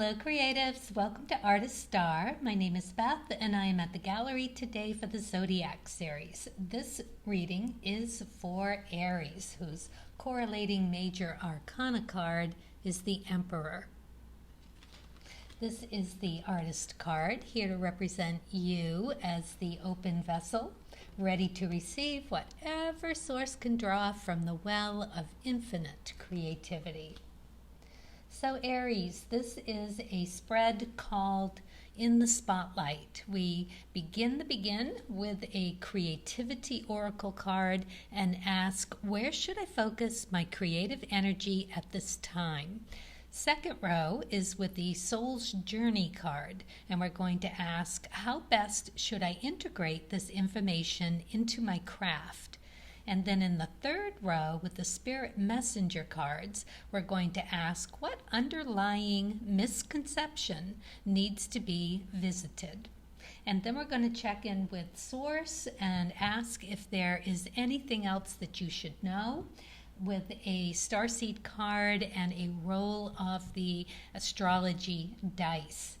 Hello creatives, welcome to Artist Star. My name is Beth and I am at the gallery today for the Zodiac series. This reading is for Aries, whose correlating major arcana card is the Emperor. This is the artist card, here to represent you as the open vessel, ready to receive whatever source can draw from the well of infinite creativity. So Aries, this is a spread called In the Spotlight. We begin with a creativity oracle card and ask, where should I focus my creative energy at this time? Second row is with the Soul's Journey card, and we're going to ask, how best should I integrate this information into my craft? And then in the third row with the Spirit Messenger cards, we're going to ask what underlying misconception needs to be visited. And then we're going to check in with Source and ask if there is anything else that you should know with a starseed card and a roll of the astrology dice.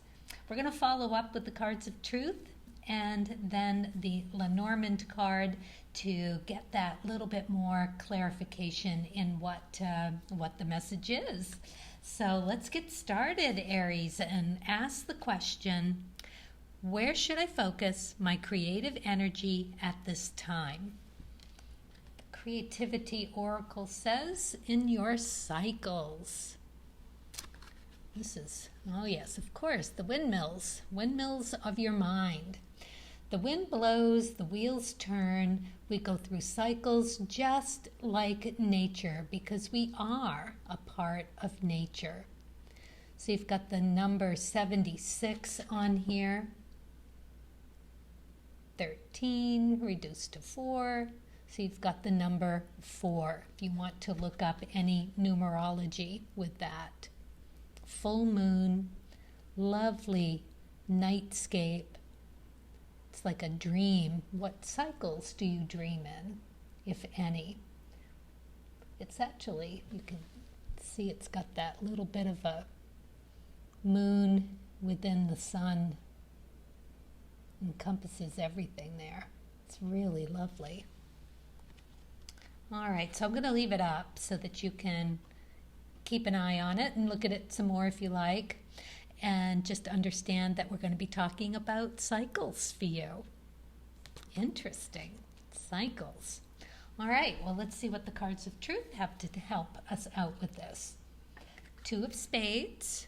We're going to follow up with the cards of truth and then the Lenormand card to get that little bit more clarification in what the message is. So let's get started, Aries, and ask the question, where should I focus my creative energy at this time? The Creativity Oracle says, in your cycles. This is, oh yes, of course, the windmills of your mind. The wind blows, the wheels turn, we go through cycles just like nature because we are a part of nature. So you've got the number 76 on here, 13 reduced to 4, so you've got the number 4 if you want to look up any numerology with that. Full moon, lovely nightscape. It's like a dream. What cycles do you dream in, if any? It's actually, you can see it's got that little bit of a moon within the sun. Encompasses everything there. It's really lovely. All right, so I'm going to leave it up so that you can keep an eye on it and look at it some more if you like. And just understand that we're going to be talking about cycles for you. Interesting. Cycles. All right, well, let's see what the cards of truth have to help us out with this. 2 of Spades.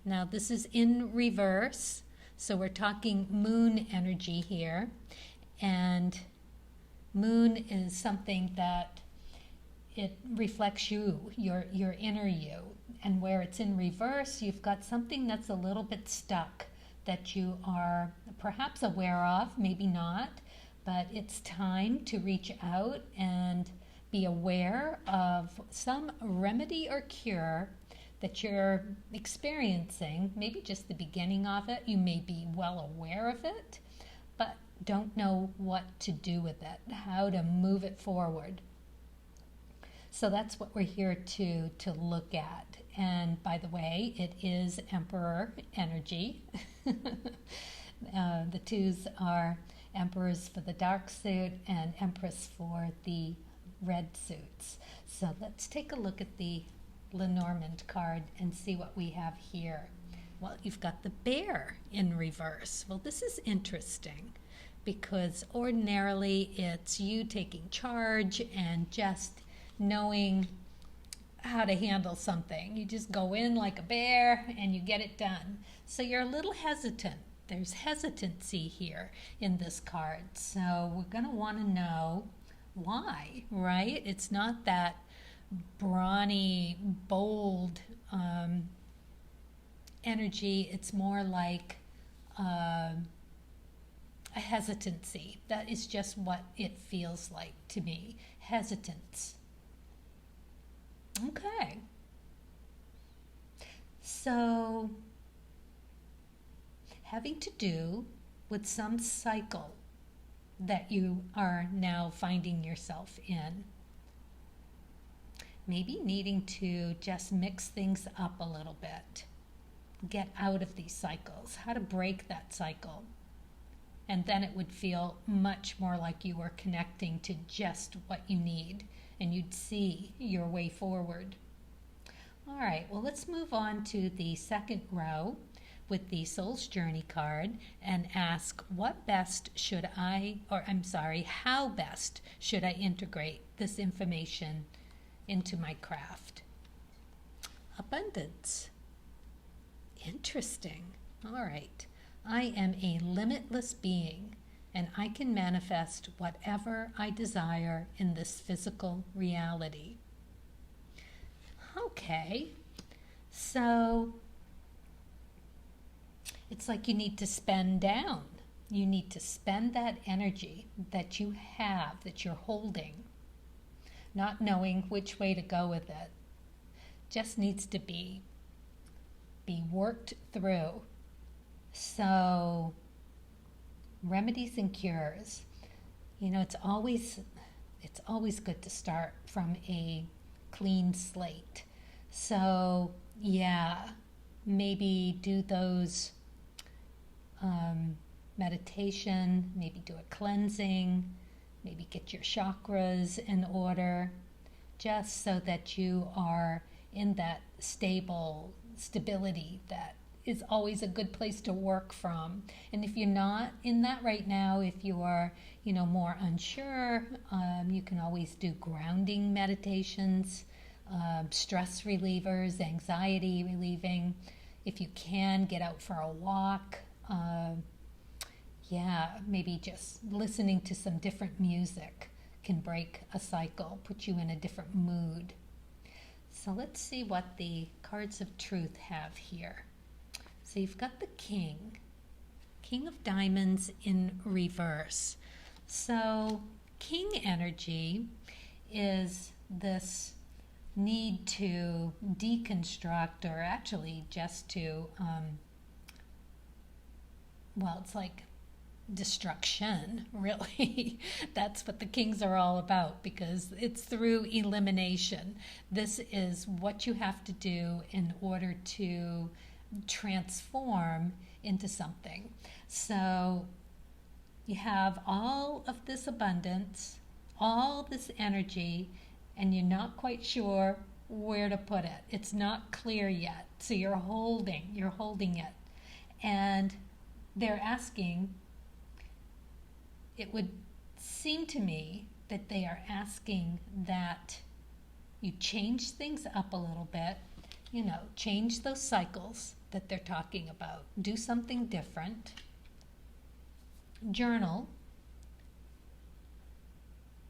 Now, this is in reverse, so we're talking moon energy here. And moon is something that it reflects you, your inner you. And where it's in reverse, you've got something that's a little bit stuck that you are perhaps aware of, maybe not, but it's time to reach out and be aware of some remedy or cure that you're experiencing, maybe just the beginning of it. You may be well aware of it, but don't know what to do with it, how to move it forward. So that's what we're here to look at. And by the way, it is Emperor energy. The 2s are Emperors for the dark suit and Empress for the red suits. So let's take a look at the Lenormand card and see what we have here. Well, you've got the Bear in reverse. Well, this is interesting because ordinarily it's you taking charge and just knowing how to handle something. You just go in like a bear and you get it done. So you're a little hesitant. There's hesitancy here in this card. So we're going to want to know why, right? It's not that brawny, bold energy. It's more like a hesitancy. That is just what it feels like to me. Hesitance. Okay, so having to do with some cycle that you are now finding yourself in. Maybe needing to just mix things up a little bit. get out of these cycles, how to break that cycle. And then it would feel much more like you were connecting to just what you need, and you'd see your way forward. All right, well, let's move on to the second row with the Soul's Journey card and ask how best should I integrate this information into my craft? Abundance. Interesting. All right. I am a limitless being, and I can manifest whatever I desire in this physical reality. Okay, so it's like you need to spend down. You need to spend that energy that you have, that you're holding, not knowing which way to go with it. Just needs to be worked through. So, remedies and cures. It's always good to start from a clean slate. So, yeah, maybe do those meditation, maybe do a cleansing, maybe get your chakras in order, just so that you are in that stability that is always a good place to work from. And if you're not in that right now, if you are, more unsure, you can always do grounding meditations, stress relievers, anxiety relieving. If you can, get out for a walk. Maybe just listening to some different music can break a cycle, put you in a different mood. So let's see what the cards of truth have here. So you've got the King of Diamonds in reverse. So King energy is this need to deconstruct, or actually just to, it's like destruction, really. That's what the Kings are all about, because it's through elimination. This is what you have to do in order to transform into something. So you have all of this abundance, all this energy, and you're not quite sure where to put it. It's not clear yet. So you're holding it. And they're asking, it would seem to me that they are asking that you change things up a little bit, change those cycles that they're talking about. Do something different. Journal.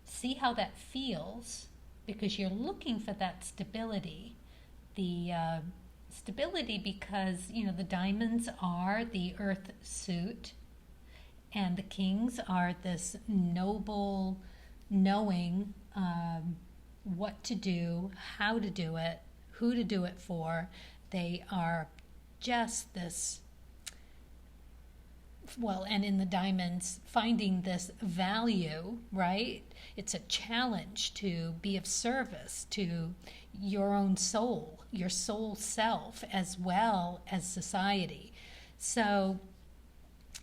See how that feels, because you're looking for that stability. The stability because, the diamonds are the earth suit, and the Kings are this noble knowing what to do, how to do it, who to do it for. They are just this, and in the diamonds, finding this value, right? It's a challenge to be of service to your own soul, your soul self, as well as society. So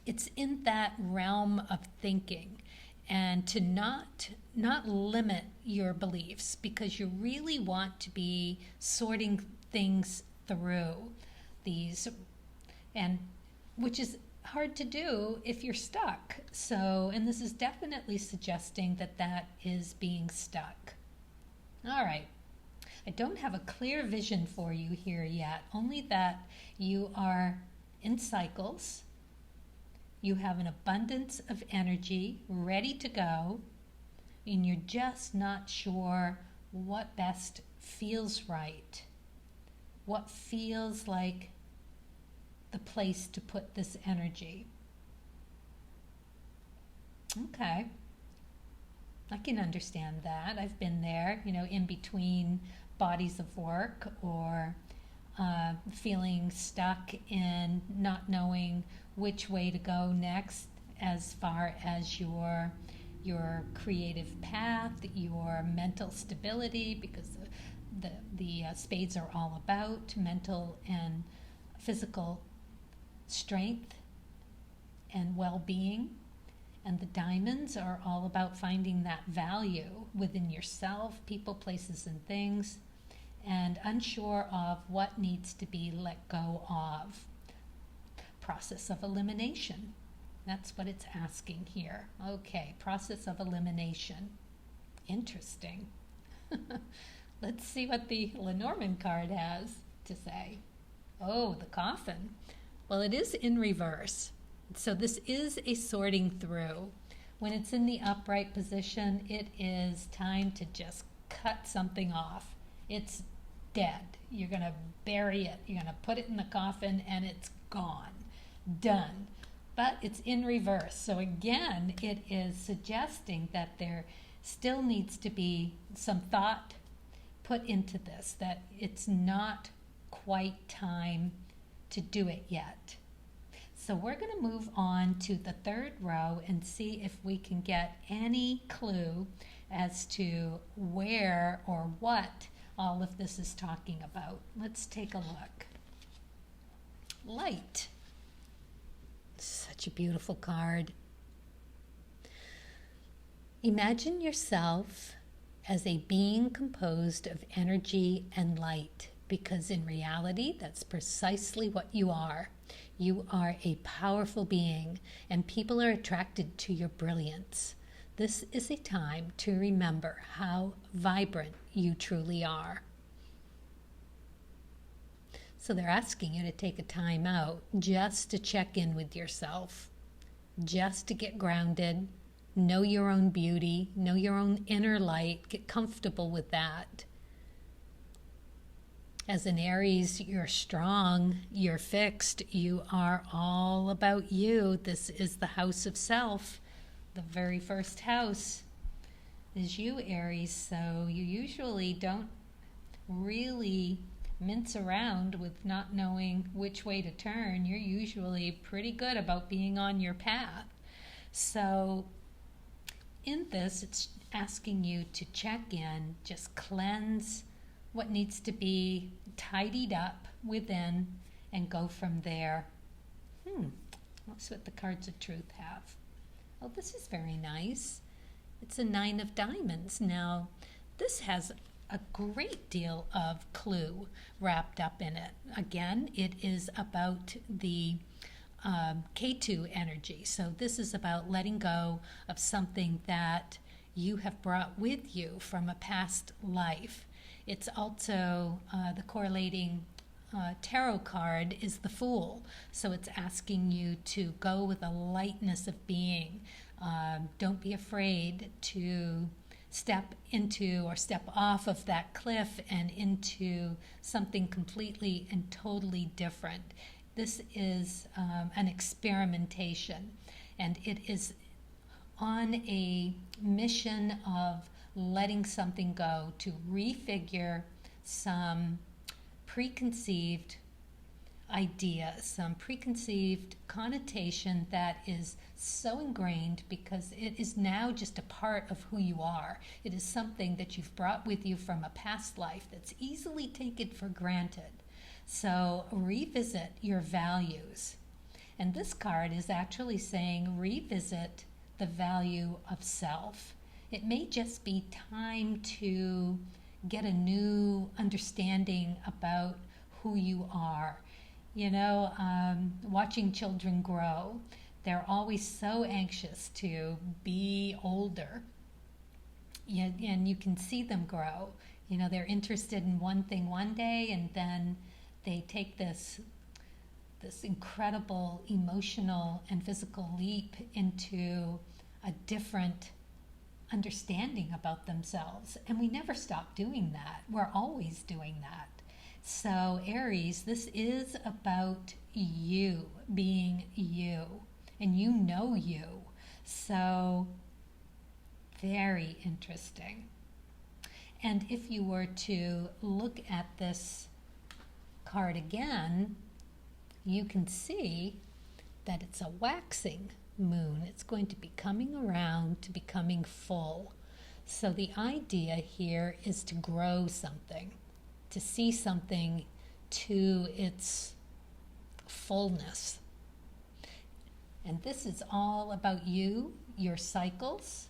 it's in that realm of thinking, and to not limit your beliefs, because you really want to be sorting things through these, and which is hard to do if you're stuck. So, and this is definitely suggesting that is being stuck. All right. I don't have a clear vision for you here yet, only that you are in cycles. You have an abundance of energy ready to go, and you're just not sure what best feels right, what feels like the place to put this energy. Okay. I can understand that. I've been there, in between bodies of work, or feeling stuck in not knowing which way to go next as far as your creative path, your mental stability, because the spades are all about mental and physical strength and well-being. And the diamonds are all about finding that value within yourself, people, places, and things, and unsure of what needs to be let go of. Process of elimination. That's what it's asking here. Okay, process of elimination. Interesting. Let's see what the Lenormand card has to say. Oh, the coffin. Well, it is in reverse. So this is a sorting through. When it's in the upright position, it is time to just cut something off. It's dead. You're going to bury it. You're going to put it in the coffin and it's gone. Done. But it's in reverse. So again, it is suggesting that there still needs to be some thought put into this, that it's not quite time to do it yet. So we're going to move on to the third row and see if we can get any clue as to where or what all of this is talking about. Let's take a look. Light. Such a beautiful card. Imagine yourself as a being composed of energy and light, because in reality, that's precisely what you are. You are a powerful being, and people are attracted to your brilliance. This is a time to remember how vibrant you truly are. So they're asking you to take a time out just to check in with yourself, just to get grounded, know your own beauty, know your own inner light, get comfortable with that. As an Aries, you're strong, you're fixed, you are all about you. This is the house of self. The very first house is you, Aries, so you usually don't really mince around with not knowing which way to turn. You're usually pretty good about being on your path. So in this, it's asking you to check in, just cleanse what needs to be tidied up within and go from there. That's what the cards of truth have. Oh, this is very nice. It's a 9 of diamonds. Now, this has a great deal of clue wrapped up in it. Again, it is about the K2 energy. So this is about letting go of something that you have brought with you from a past life. It's also the correlating tarot card is the Fool. So it's asking you to go with a lightness of being. Don't be afraid to step into or step off of that cliff and into something completely and totally different. This is an experimentation, and it is on a mission of letting something go, to refigure some preconceived idea, some preconceived connotation that is so ingrained because it is now just a part of who you are. It is something that you've brought with you from a past life that's easily taken for granted. So revisit your values. And this card is actually saying revisit the value of self. It may just be time to get a new understanding about who you are. You know, watching children grow, they're always so anxious to be older. And you can see them grow. You know, they're interested in one thing one day, and then they take this incredible emotional and physical leap into a different understanding about themselves. And we never stop doing that. We're always doing that. So Aries, this is about you being you, and you know you. So very interesting. And if you were to look at this card again, you can see that it's a waxing moon. It's going to be coming around to becoming full. So the idea here is to grow something, to see something to its fullness. And this is all about you, your cycles,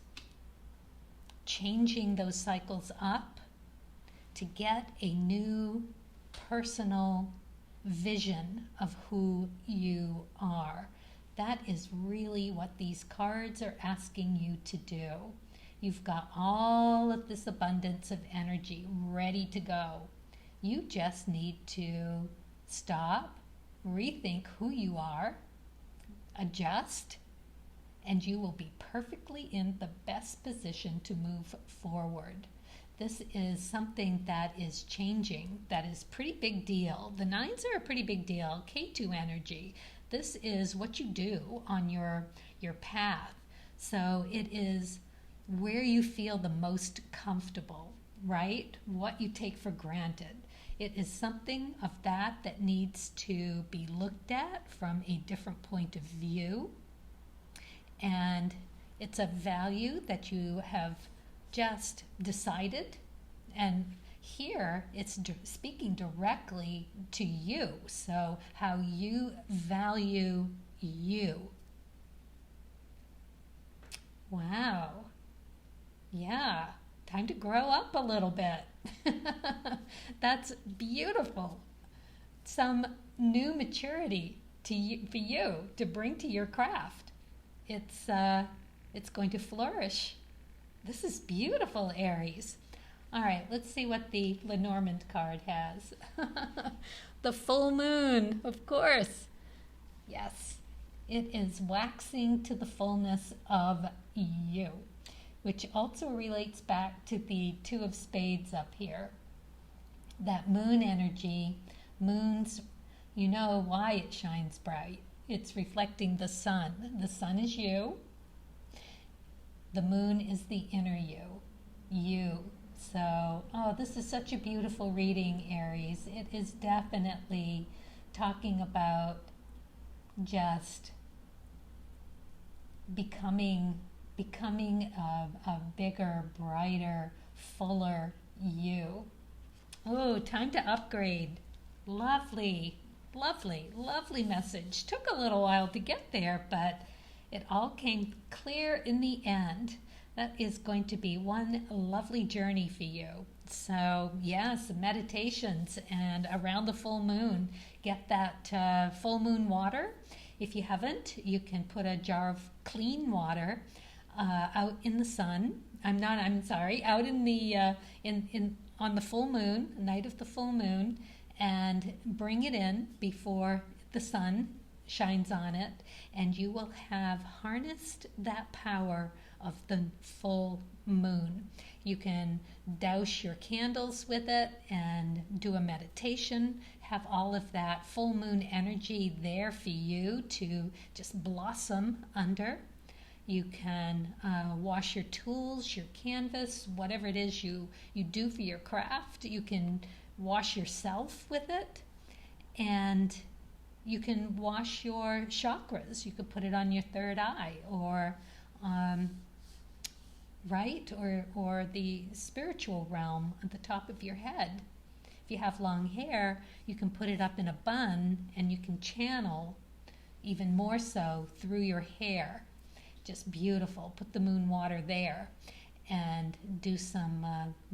changing those cycles up to get a new personal vision of who you are. That is really what these cards are asking you to do. You've got all of this abundance of energy ready to go. You just need to stop, rethink who you are, adjust, and you will be perfectly in the best position to move forward. This is something that is changing, that is pretty big deal. The nines are a pretty big deal. K2 energy. This is what you do on your path. So it is where you feel the most comfortable, right? What you take for granted. It is something of that needs to be looked at from a different point of view. And it's a value that you have just decided. And here it's speaking directly to you. So how you value you. Wow. Yeah. Time to grow up a little bit. That's beautiful. Some new maturity for you to bring to your craft. It's going to flourish. This is beautiful, Aries. All right, let's see what the Lenormand card has. The full moon, of course. Yes, it is waxing to the fullness of you, which also relates back to the Two of Spades up here. That moon energy, moons, you know why it shines bright. It's reflecting the sun. The sun is you. The moon is the inner you. So, this is such a beautiful reading, Aries. It is definitely talking about just becoming a bigger, brighter, fuller you. Oh, time to upgrade. Lovely, lovely, lovely message. Took a little while to get there, but it all came clear in the end. That is going to be one lovely journey for you. So, yes, meditations and around the full moon. Get that full moon water. If you haven't, you can put a jar of clean water out in the sun. Out in the on the full moon, night of the full moon, and bring it in before the sun shines on it, and you will have harnessed that power of the full moon. You can douse your candles with it and do a meditation, have all of that full moon energy there for you to just blossom under. You can wash your tools, your canvas, whatever it is you do for your craft. You can wash yourself with it, and you can wash your chakras. You could put it on your third eye, or or the spiritual realm at the top of your head. If you have long hair, you can put it up in a bun, and you can channel even more so through your hair. Just beautiful. Put the moon water there and do some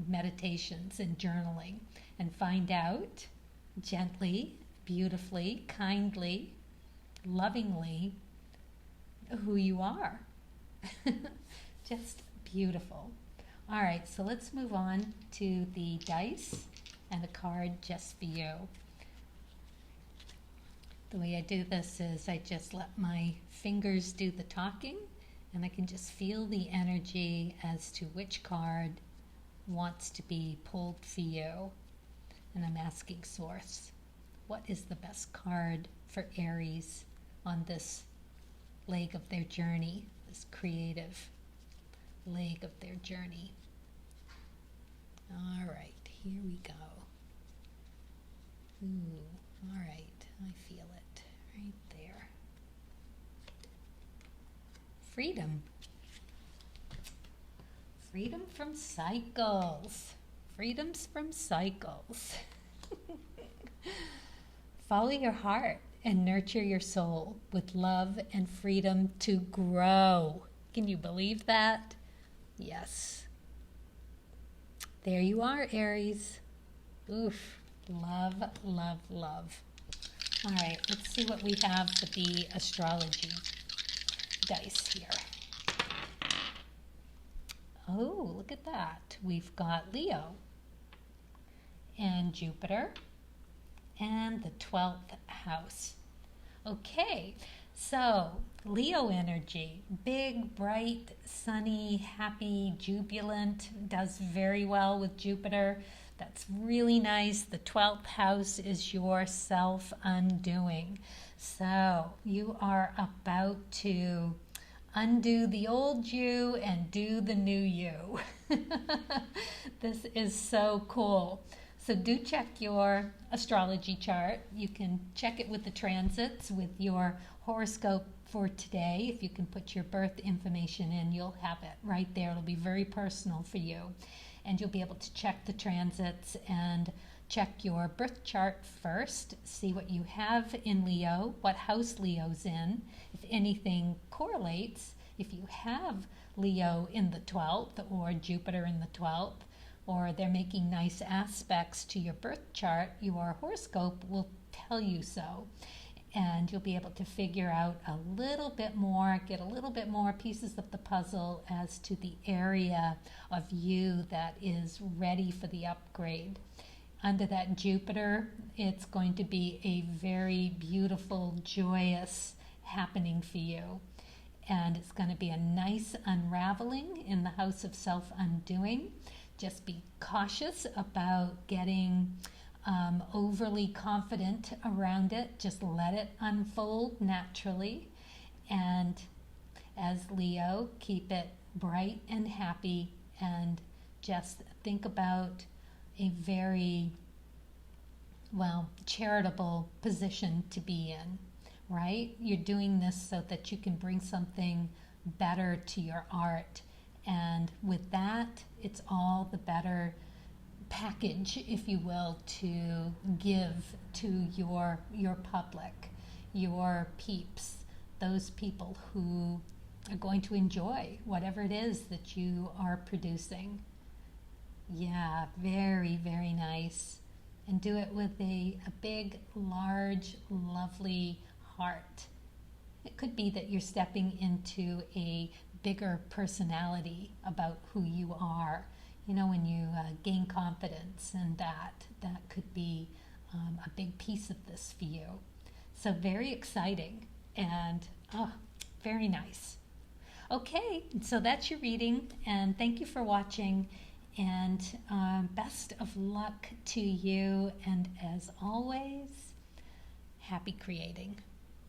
meditations and journaling, and find out gently, beautifully, kindly, lovingly who you are. Just beautiful. All right, so let's move on to the dice and a card just for you. The way I do this is I just let my fingers do the talking, and I can just feel the energy as to which card wants to be pulled for you. And I'm asking Source, what is the best card for Aries on this leg of their journey, this creative leg of their journey? All right, here we go. Ooh, all right, I feel it right there. Freedom. Freedom from cycles. Freedoms from cycles. Follow your heart. and nurture your soul with love and freedom to grow. Can you believe that? Yes. There you are, Aries. Oof. Love, love, love. All right, let's see what we have for the astrology dice here. Oh, look at that. We've got Leo and Jupiter and the 12th house. Okay, so Leo energy, big, bright, sunny, happy, jubilant, does very well with Jupiter. That's really nice. The 12th house is your self-undoing. So you are about to undo the old you and do the new you. This is so cool. So do check your astrology chart. You can check it with the transits, with your horoscope for today. If you can put your birth information in, you'll have it right there. It'll be very personal for you. And you'll be able to check the transits and check your birth chart first, see what you have in Leo, what house Leo's in, if anything correlates. If you have Leo in the 12th or Jupiter in the 12th, or they're making nice aspects to your birth chart, your horoscope will tell you so. And you'll be able to figure out a little bit more, get a little bit more pieces of the puzzle as to the area of you that is ready for the upgrade. Under that Jupiter, it's going to be a very beautiful, joyous happening for you. And it's going to be a nice unraveling in the house of self-undoing. Just be cautious about getting overly confident around it. Just let it unfold naturally. And as Leo, keep it bright and happy, and just think about a very, charitable position to be in, right? You're doing this so that you can bring something better to your art. And with that, it's all the better package, if you will, to give to your public, your peeps, those people who are going to enjoy whatever it is that you are producing. Yeah, very, very nice. And do it with a big, large, lovely heart. It could be that you're stepping into a bigger personality about who you are. You know, when you gain confidence, and that could be a big piece of this for you. So very exciting and very nice. Okay, so that's your reading, and thank you for watching, and best of luck to you, and as always, happy creating.